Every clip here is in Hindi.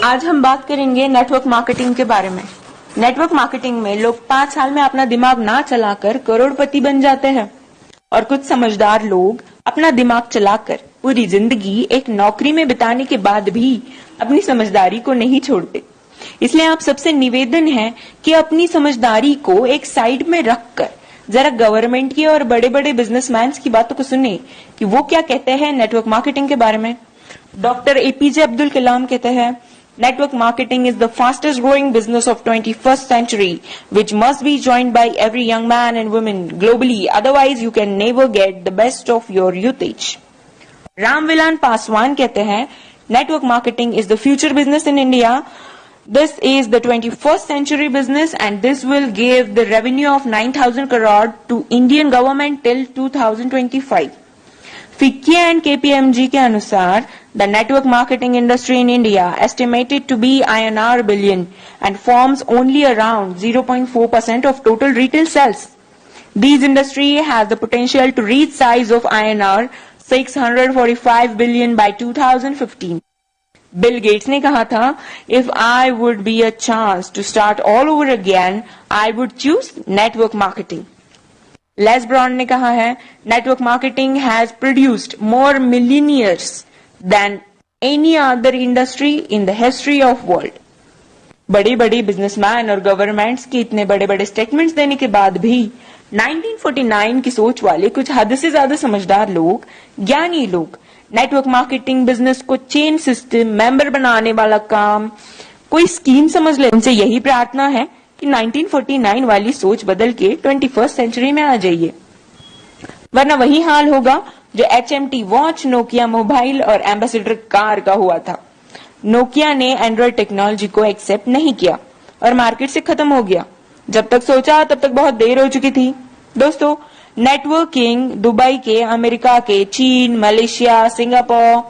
आज हम बात करेंगे नेटवर्क मार्केटिंग के बारे में। नेटवर्क मार्केटिंग में लोग 5 साल में अपना दिमाग ना चलाकर करोड़पति बन जाते हैं और कुछ समझदार लोग अपना दिमाग चलाकर पूरी जिंदगी एक नौकरी में बिताने के बाद भी अपनी समझदारी को नहीं छोड़ते। इसलिए आप सबसे निवेदन है कि अपनी समझदारी को एक साइड में रखकर जरा गवर्नमेंट की और बड़े बड़े बिजनेसमैन की बातों को सुने कि वो क्या कहते हैं नेटवर्क मार्केटिंग के बारे में। डॉक्टर एपीजे अब्दुल कलाम कहते हैं, network marketing is the fastest growing business of 21st century, which must be joined by every young man and woman globally. Otherwise, you can never get the best of your usage. Ramvilas Paswan कहते हैं, network marketing is the future business in India. This is the 21st century business and this will give the revenue of 9,000 crore to Indian government till 2025. FICCI and KPMG के अनुसार the network marketing industry in India estimated to be INR billion and forms only around 0.4% of total retail sales. This industry has the potential to reach size of INR 645 billion by 2015. Bill Gates ने कहा था, if I would be a chance to start all over again, I would choose network marketing. Les Brown ने कहा है, network marketing has produced more millionaires than any other industry in the history of world. बड़े बड़े बिजनेसमैन और गवर्नमेंट्स के इतने बड़े बड़े स्टेटमेंट्स देने के बाद भी 1949 की सोच वाले कुछ हद से ज्यादा समझदार लोग, ज्ञानी लोग नेटवर्क मार्केटिंग बिजनेस को चेन सिस्टम, मेंबर बनाने वाला काम कोई स्कीम समझ ले। उनसे यही प्रार्थना है कि 1949 वाली सोच बदल के 21st सेंचुरी में आ जाइए, वरना वही हाल होगा जो HMT वॉच, नोकिया मोबाइल और एम्बेसडर कार का हुआ था। नोकिया ने एंड्रॉइड टेक्नोलॉजी को एक्सेप्ट नहीं किया और मार्केट से खत्म हो गया। जब तक सोचा तब तक बहुत देर हो चुकी थी। दोस्तों, नेटवर्किंग दुबई के, अमेरिका के, चीन, Malaysia, Singapore,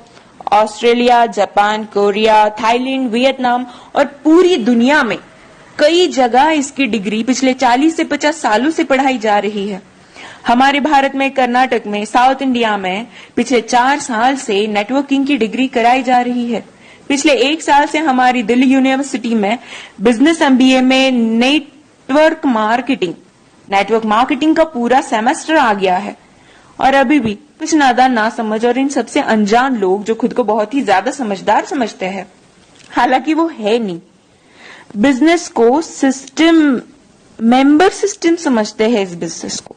Australia, Japan, Korea, Thailand, Vietnam और पूरी दुनिया में कई जगह इसकी डिग्री पिछले 40 से 50 सालों से पढ़ाई जा रही है। हमारे भारत में, कर्नाटक में, साउथ इंडिया में पिछले 4 साल से नेटवर्किंग की डिग्री कराई जा रही है। पिछले 1 साल से हमारी दिल्ली यूनिवर्सिटी में बिजनेस MBA में नेटवर्क मार्केटिंग का पूरा सेमेस्टर आ गया है। और अभी भी कुछ नादान, ना समझ और इन सबसे अनजान लोग जो खुद को बहुत ही ज्यादा समझदार समझते हैं, हालांकि वो है नहीं, बिजनेस को सिस्टम, मेंबर सिस्टम समझते हैं। इस बिजनेस को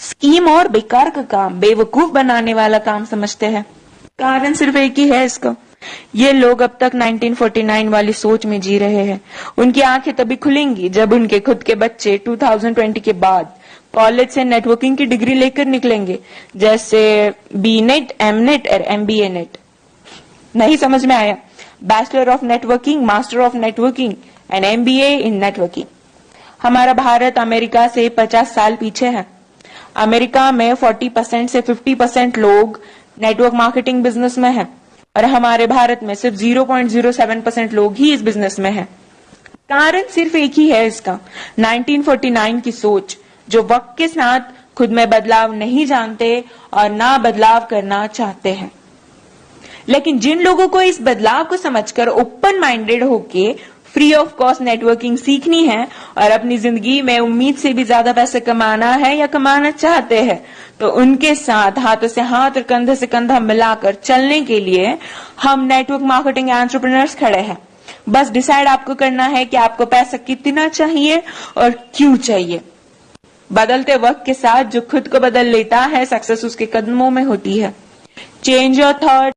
स्कीम और बेकार का काम, बेवकूफ बनाने वाला काम समझते हैं। कारण सिर्फ एक ही है इसका, ये लोग अब तक 1949 वाली सोच में जी रहे हैं। उनकी आंखें तभी खुलेंगी जब उनके खुद के बच्चे 2020 के बाद कॉलेज से नेटवर्किंग की डिग्री लेकर निकलेंगे, जैसे BNet, MNet और MBA नेट। नहीं समझ में आया? Bachelor of networking, master of networking and MBA in networking. हमारा भारत अमेरिका से 50 साल पीछे है। अमेरिका में 40% से 50% लोग नेटवर्क मार्केटिंग बिजनेस में हैं और हमारे भारत में सिर्फ 0.07% लोग ही इस बिजनेस में हैं। कारण सिर्फ एक ही है इसका, 1949 की सोच, जो वक्त के साथ खुद में बदलाव नहीं जानते और ना बदलाव करना चाहते हैं। लेकिन जिन लोगों को इस बदलाव को समझकर ओपन माइंडेड होके फ्री ऑफ कॉस्ट नेटवर्किंग सीखनी है और अपनी जिंदगी में उम्मीद से भी ज्यादा पैसे कमाना है या कमाना चाहते हैं, तो उनके साथ हाथों से हाथ और कंधे से कंधा मिलाकर चलने के लिए हम नेटवर्क मार्केटिंग एंटरप्रेन्योर्स खड़े हैं। बस डिसाइड आपको करना है कि आपको पैसा कितना चाहिए और क्यों चाहिए। बदलते वक्त के साथ जो खुद को बदल लेता है, सक्सेस उसके कदमों में होती है। Change your thought,